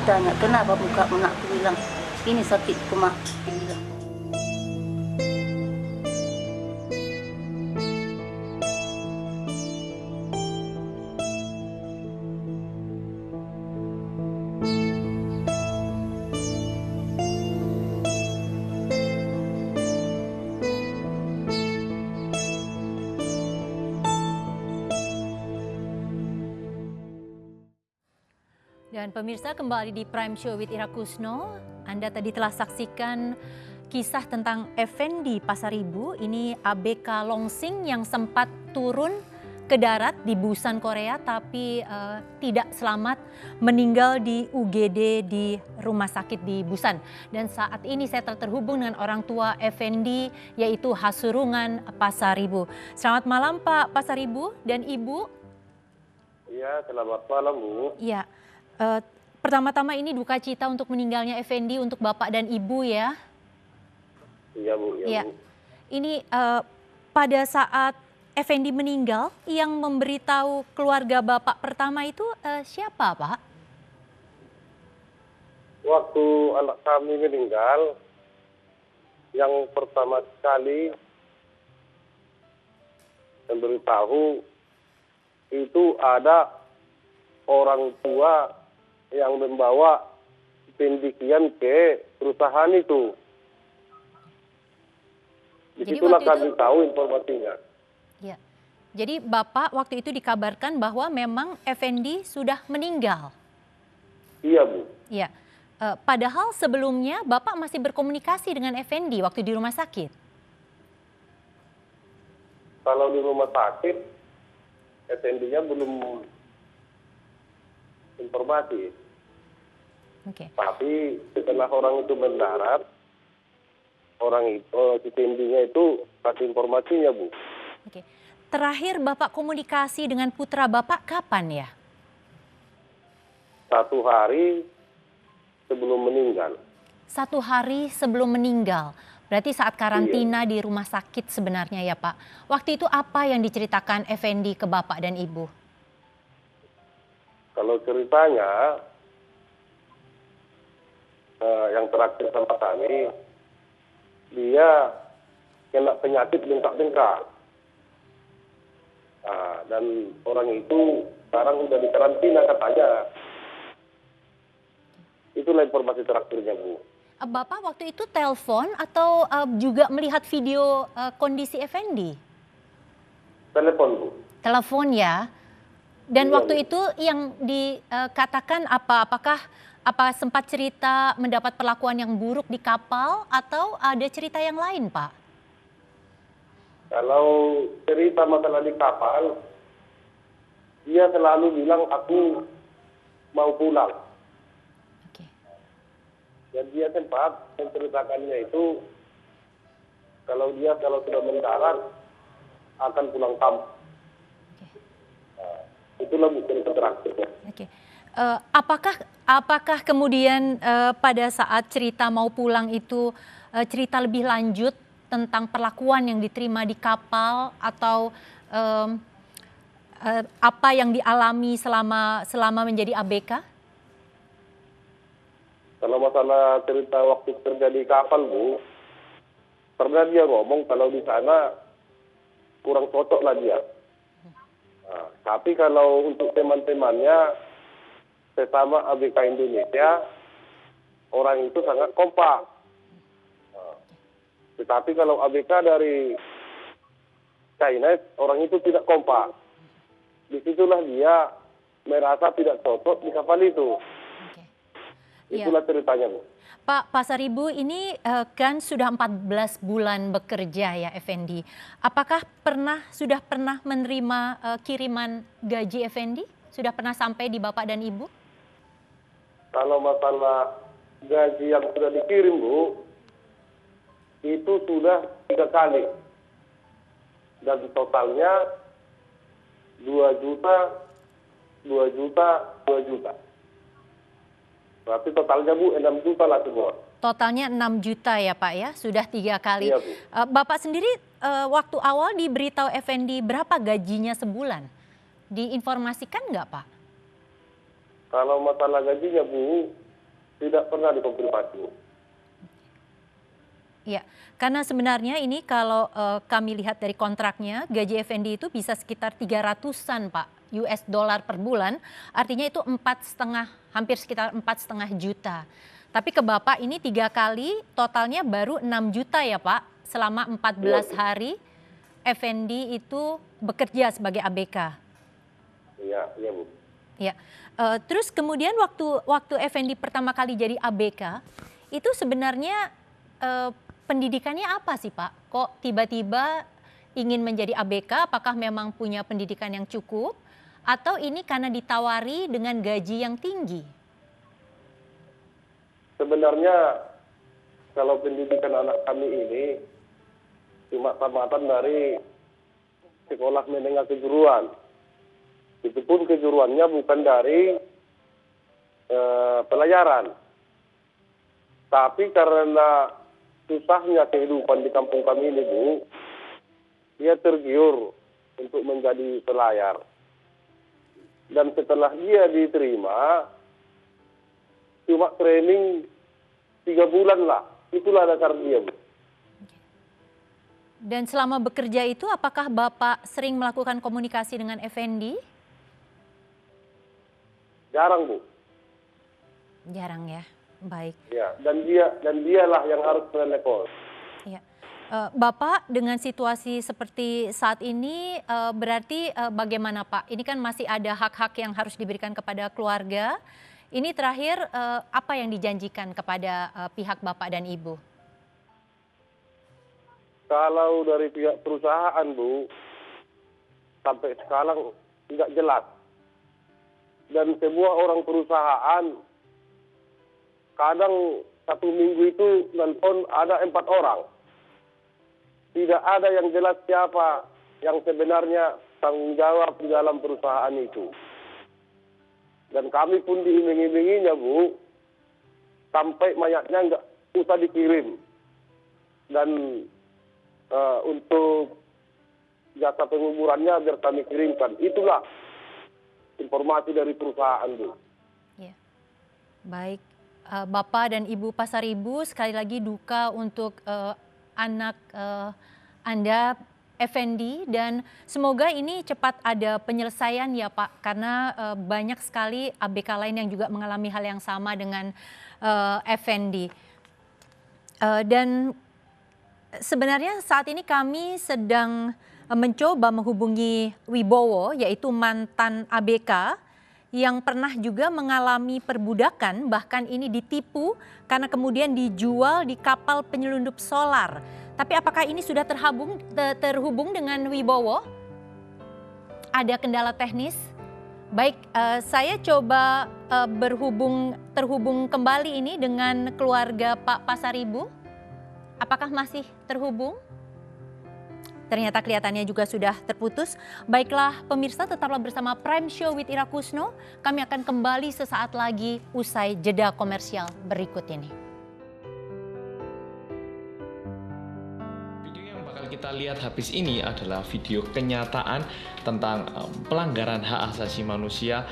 tanya, kenapa buka mak? Aku bilang, ini sakitku mak. Dia bilang. Dan pemirsa, kembali di Prime Show with Ira Kusno. Anda tadi telah saksikan kisah tentang Effendi Pasaribu. Ini ABK Longsing yang sempat turun ke darat di Busan, Korea, tapi tidak selamat, meninggal di UGD di rumah sakit di Busan. Dan saat ini saya telah terhubung dengan orang tua Effendi, yaitu Hasurungan Pasaribu. Selamat malam Pak Pasaribu dan Ibu. Iya, selamat malam Bu. Iya. Pertama-tama ini duka cita untuk meninggalnya Effendi untuk Bapak dan Ibu ya. Iya Bu, Ya. Bu. Ini pada saat Effendi meninggal, yang memberitahu keluarga Bapak pertama itu siapa Pak? Waktu anak kami meninggal, yang pertama sekali memberitahu itu ada orang tua yang membawa pendidikan ke perusahaan itu. Disitulah kami tahu informasinya. Ya. Jadi Bapak waktu itu dikabarkan bahwa memang Effendi sudah meninggal. Iya Bu. Ya. Padahal sebelumnya Bapak masih berkomunikasi dengan Effendi waktu di rumah sakit. Kalau di rumah sakit, Effendi-nya belum informasi. Oke. Tapi setelah orang itu mendarat, orang itu, si Effendi-nya itu kasih informasinya Bu. Oke. Terakhir Bapak komunikasi dengan putra Bapak kapan ya? 1 hari sebelum meninggal. 1 hari sebelum meninggal. Berarti saat karantina di rumah sakit sebenarnya ya Pak. Waktu itu apa yang diceritakan Effendi ke Bapak dan Ibu? Kalau ceritanya, yang terakhir sama kami, dia kena penyakit bengkak-bengkak. Dan orang itu sekarang udah di karantina katanya. Itulah informasi terakhirnya Bu. Bapak waktu itu telepon atau juga melihat video kondisi Effendi? Telepon Bu. Telepon ya. Dan Iya, waktu Bu. itu yang dikatakan apa? Apa sempat cerita mendapat perlakuan yang buruk di kapal atau ada cerita yang lain Pak? Kalau cerita masalah di kapal, dia selalu bilang aku mau pulang. Oke. Dan dia sempat menceritakannya itu kalau sudah mendarat akan pulang kampung. Itulah cerita terakhirnya. Oke. Apakah kemudian pada saat cerita mau pulang itu cerita lebih lanjut tentang perlakuan yang diterima di kapal atau apa yang dialami selama menjadi ABK? Kalau masalah cerita waktu kerja di kapal Bu, pernah dia ngomong kalau di sana kurang cocok lah dia. Tapi kalau untuk teman-temannya sesama ABK Indonesia, orang itu sangat kompak. Tetapi kalau ABK dari China, orang itu tidak kompak. Disitulah dia merasa tidak cocok di kapal itu. Oke. Itulah ceritanya Bu. Pak Pasaribu, ini kan sudah 14 bulan bekerja ya Effendi. Apakah sudah pernah menerima kiriman gaji Effendi? Sudah pernah sampai di Bapak dan Ibu? Kalau masalah gaji yang sudah dikirim Bu, itu sudah 3 kali. Dan totalnya 2 juta, 2 juta, 2 juta. Berarti totalnya Bu 6 juta lah semua. Totalnya 6 juta ya Pak ya, sudah 3 kali. Iya, Bu. Bapak sendiri waktu awal diberitahu Effendi berapa gajinya sebulan? Diinformasikan nggak Pak? Kalau masalah gajinya Bu, tidak pernah dikonfirmasi, Bu. Ya, karena sebenarnya ini kalau kami lihat dari kontraknya, gaji Effendi itu bisa sekitar 300-an Pak, US dollar per bulan, artinya itu 4,5, hampir sekitar 4,5 juta. Tapi ke Bapak ini 3 kali, totalnya baru 6 juta ya Pak, selama 14 hari Effendi itu bekerja sebagai ABK. Iya, Bu. Ya, terus kemudian waktu Effendi pertama kali jadi ABK, itu sebenarnya pendidikannya apa sih Pak? Kok tiba-tiba ingin menjadi ABK? Apakah memang punya pendidikan yang cukup? Atau ini karena ditawari dengan gaji yang tinggi? Sebenarnya kalau pendidikan anak kami ini cuma tamatan dari sekolah menengah kejuruan. Itu pun kejuruannya bukan dari pelayaran. Tapi karena susahnya kehidupan di kampung kami ini, Bu, dia tergiur untuk menjadi pelayar. Dan setelah dia diterima, cuma training 3 bulan lah. Itulah dasar dia, Bu. Dan selama bekerja itu apakah Bapak sering melakukan komunikasi dengan Effendi? Jarang, Bu. Jarang ya, baik. Ya, dan dialah yang harus menelepon. Ya. Bapak dengan situasi seperti saat ini berarti bagaimana Pak? Ini kan masih ada hak-hak yang harus diberikan kepada keluarga. Ini terakhir apa yang dijanjikan kepada pihak Bapak dan Ibu? Kalau dari pihak perusahaan, Bu, sampai sekarang tidak jelas. Dan sebuah orang perusahaan, kadang 1 minggu itu nelpon ada 4 orang. Tidak ada yang jelas siapa yang sebenarnya tanggung jawab di dalam perusahaan itu. Dan kami pun diiming-iminginya, Bu, sampai mayatnya nggak usah dikirim. Dan untuk jasa penguburannya biar kami kirimkan. Itulah informasi dari perusahaan, Bu. Ya. Baik, Bapak dan Ibu Pasaribu, sekali lagi duka untuk anak Anda, Effendi, dan semoga ini cepat ada penyelesaian ya Pak, karena banyak sekali ABK lain yang juga mengalami hal yang sama dengan Effendi. Dan sebenarnya saat ini kami sedang mencoba menghubungi Wibowo, yaitu mantan ABK yang pernah juga mengalami perbudakan, bahkan ini ditipu karena kemudian dijual di kapal penyelundup solar. Tapi apakah ini sudah terhubung dengan Wibowo? Ada kendala teknis? Baik, saya coba terhubung kembali ini dengan keluarga Pak Pasaribu. Apakah masih terhubung? Ternyata kelihatannya juga sudah terputus. Baiklah pemirsa, tetaplah bersama Prime Show with Ira Kusno. Kami akan kembali sesaat lagi usai jeda komersial berikut ini. Video yang bakal kita lihat habis ini adalah video kenyataan tentang pelanggaran hak asasi manusia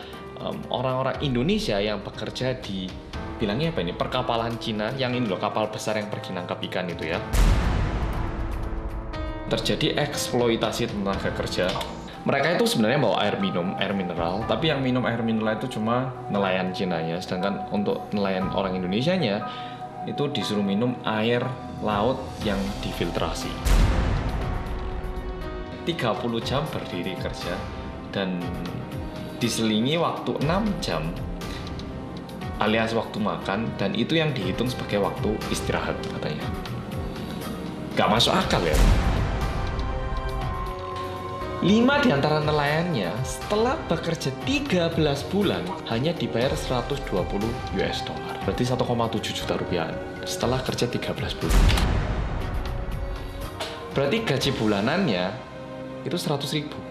orang-orang Indonesia yang bekerja di, bilangnya apa ini, perkapalan Cina, yang ini loh kapal besar yang pergi nangkap ikan itu ya. Terjadi eksploitasi tenaga kerja. Mereka itu sebenarnya bawa air minum, air mineral, tapi yang minum air mineral itu cuma nelayan Cinanya, sedangkan untuk nelayan orang Indonesianya itu disuruh minum air laut yang difiltrasi. 30 jam berdiri kerja dan diselingi waktu 6 jam alias waktu makan, dan itu yang dihitung sebagai waktu istirahat katanya. Gak masuk akal ya. 5 di antara nelayannya setelah bekerja 13 bulan hanya dibayar 120 US dollar. Berarti 1,7 juta rupiah setelah kerja 13 bulan. Berarti gaji bulanannya itu 100.000.